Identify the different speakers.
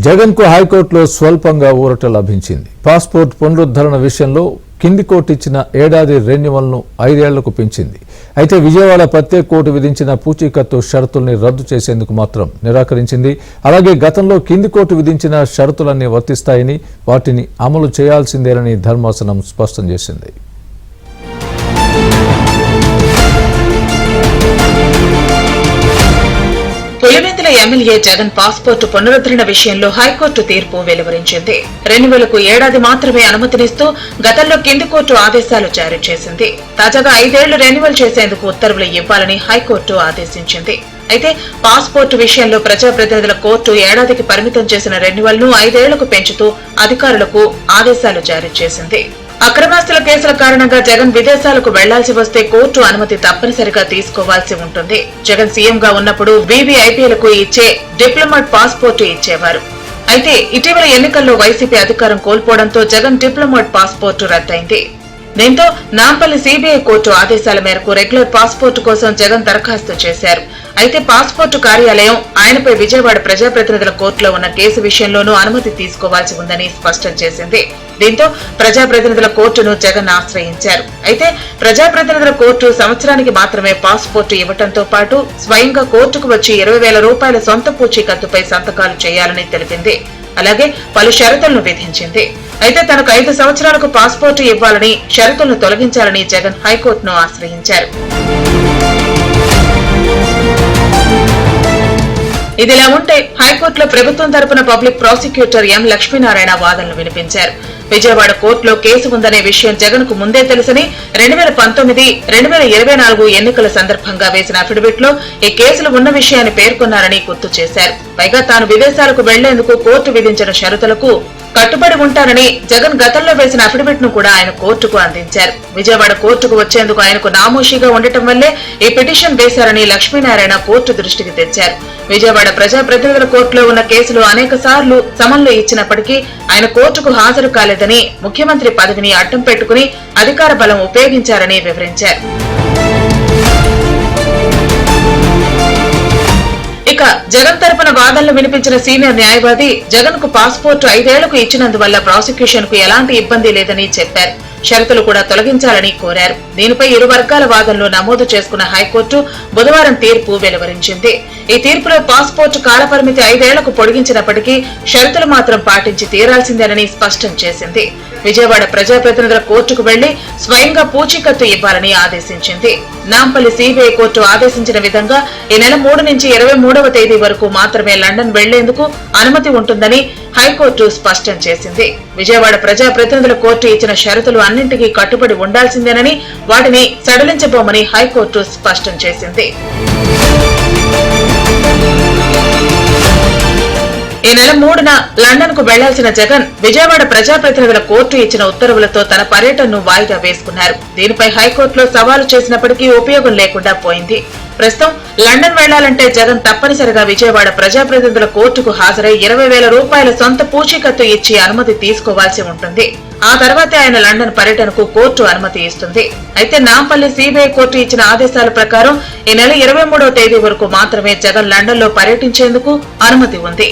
Speaker 1: జగన్ కు హైకోర్టులో స్వల్పంగా ఊరట లభించింది. పాస్పోర్ట్ పునరుద్ధరణ విషయంలో కింది కోర్టు ఇచ్చిన ఏడాది రెన్యువల్ను 5 ఏళ్లకు పెంచింది. అయితే విజయవాడ ప్రత్యేక కోర్టు విధించిన పూచీకత్తు షరతుల్ని రద్దు చేసేందుకు మాత్రం నిరాకరించింది. అలాగే గతంలో కింది కోర్టు విధించిన షరతులన్నీ వర్తిస్తాయని, వాటిని అమలు చేయాల్సిందేనని ధర్మాసనం స్పష్టం చేసింది.
Speaker 2: పులివెందుల ఎమ్మెల్యే జగన్ పాస్పోర్టు పునరుద్ధరణ విషయంలో హైకోర్టు తీర్పు వెలువరించింది. రెన్యువల్కు ఏడాది మాత్రమే అనుమతినిస్తూ గతంలో కింది కోర్టు ఆదేశాలు జారీ చేసింది. తాజాగా 5 ఏళ్లు రెన్యువల్ చేసేందుకు ఉత్తర్వులు ఇవ్వాలని హైకోర్టు ఆదేశించింది. అయితే పాస్పోర్టు విషయంలో ప్రజాప్రతినిధుల కోర్టు ఏడాదికి పరిమితం చేసిన రెన్యువల్ ను 5 ఏళ్లకు పెంచుతూ అధికారులకు ఆదేశాలు జారీ చేసింది. అక్రమాస్తుల కేసుల కారణంగా జగన్ విదేశాలకు వెళ్లాల్సి వస్తే కోర్టు అనుమతి తప్పనిసరిగా తీసుకోవాల్సి ఉంటుంది. జగన్ సీఎంగా ఉన్నప్పుడు వీవీఐపీలకు ఇచ్చే డిప్లొమాట్ పాస్పోర్టు ఇచ్చేవారు. అయితే ఇటీవల ఎన్నికల్లో వైసీపీ అధికారం కోల్పోవడంతో జగన్ డిప్లొమాట్ పాస్పోర్టు రద్దయింది. దీంతో నాంపల్లి సీబీఐ కోర్టు ఆదేశాల మేరకు రెగ్యులర్ పాస్పోర్టు కోసం జగన్ దరఖాస్తు చేశారు. అయితే పాస్పోర్టు కార్యాలయం ఆయనపై విజయవాడ ప్రజాప్రతినిధుల కోర్టులో ఉన్న కేసు విషయంలోనూ అనుమతి తీసుకోవాల్సి ఉందని స్పష్టం చేసింది. దీంతో ప్రజాప్రతినిధుల కోర్టును జగన్ ఆశ్రయించారు. అయితే ప్రజాప్రతినిధుల కోర్టు సంవత్సరానికి మాత్రమే పాస్పోర్టు ఇవ్వడంతో పాటు స్వయంగా కోర్టుకు వచ్చి 20,000 రూపాయల సొంత పూచీకత్తుపై సంతకాలు చేయాలని తెలిపింది. అలాగే పలు షరతులను విధించింది. అయితే తనకు 5 సంవత్సరాలకు పాస్పోర్టు ఇవ్వాలని, షరతులను తొలగించాలని జగన్ హైకోర్టును ఆశ్రయించారు. ఇదిలా ఉంటే హైకోర్టులో ప్రభుత్వం తరపున పబ్లిక్ ప్రాసిక్యూటర్ ఎం లక్ష్మీనారాయణ వాదనలు వినిపించారు. విజయవాడ కోర్టులో కేసు ఉందనే విషయం జగన్ కు ముందే తెలుసని 2019, 2024 ఎన్నికల సందర్భంగా వేసిన అఫిడవిట్ లో ఈ కేసులు ఉన్న విషయాన్ని పేర్కొన్నారని గుర్తు చేశారు. పైగా తాను విదేశాలకు వెళ్లేందుకు కోర్టు విధించిన షరతులకు కట్టుబడి ఉంటారని జగన్ గతంలో వేసిన అఫిడవిట్ ను కూడా ఆయన కోర్టుకు అందించారు. విజయవాడ కోర్టుకు వచ్చేందుకు ఆయనకు నామోషీగా ఉండటం వల్లే ఈ పిటిషన్ వేశారని లక్ష్మీనారాయణ కోర్టు దృష్టికి తెచ్చారు. విజయవాడ ప్రజాప్రతినిధుల కోర్టులో ఉన్న కేసులు అనేక సార్లు సమన్లు ఇచ్చినప్పటికీ ఆయన కోర్టుకు హాజరు కాలేదని, ముఖ్యమంత్రి పదవిని అడ్డం పెట్టుకుని అధికార బలం ఉపయోగించారని వివరించారు. ఇక జగన్ తరపున వాదనలు వినిపించిన సీనియర్ న్యాయవాది జగన్ కు పాస్పోర్టు 5 ఏళ్లకు ఇచ్చినందువల్ల ప్రాసిక్యూషన్ కు ఎలాంటి ఇబ్బంది లేదని చెప్పారు. షరతులు కూడా తొలగించాలని కోరారు. దీనిపై ఇరు వర్గాల వాదనలు నమోదు చేసుకున్న హైకోర్టు బుధవారం తీర్పు వెలువరించింది. ఈ తీర్పులో పాస్పోర్టు కాలపరిమితి 5 ఏళ్లకు పొడిగించినప్పటికీ షరతులు మాత్రం పాటించి తీరాల్సిందేనని స్పష్టం చేసింది. విజయవాడ ప్రజాప్రతినిధుల కోర్టుకు వెళ్లి స్వయంగా పూచీకత్తు ఇవ్వాలని ఆదేశించింది. నాంపల్లి సీబీఐ కోర్టు ఆదేశించిన విధంగా ఈ నెల 3 నుంచి 23వ తేదీ వరకు మాత్రమే లండన్ వెళ్లేందుకు అనుమతి ఉంటుందని హైకోర్టు స్పష్టం చేసింది. విజయవాడ ప్రజాప్రతినిధుల కోర్టు ఇచ్చిన షరతులు అన్నింటికీ కట్టుబడి ఉండాల్సిందేనని, వాటిని సడలించబోమని హైకోర్టు స్పష్టం చేసింది. ఈ నెల 3న లండన్ కు వెళ్లాల్సిన జగన్ విజయవాడ ప్రజాప్రతినిధుల కోర్టు ఇచ్చిన ఉత్తర్వులతో తన పర్యటనను వాయిదా వేసుకున్నారు. దీనిపై హైకోర్టులో సవాలు చేసినప్పటికీ ఉపయోగం లేకుండా పోయింది. ప్రస్తుతం లండన్ వెళ్లాలంటే జగన్ తప్పనిసరిగా విజయవాడ ప్రజాప్రతినిధుల కోర్టుకు హాజరై 20,000 రూపాయల సొంత పూచీకత్తు ఇచ్చి అనుమతి తీసుకోవాల్సి ఉంటుంది. ఆ తర్వాతే ఆయన లండన్ పర్యటనకు కోర్టు అనుమతి ఇస్తుంది. అయితే నాంపల్లి సీబీఐ కోర్టు ఇచ్చిన ఆదేశాల ప్రకారం ఈ నెల 23వ తేదీ వరకు మాత్రమే జగన్ లండన్ లో పర్యటించేందుకు అనుమతి ఉంది.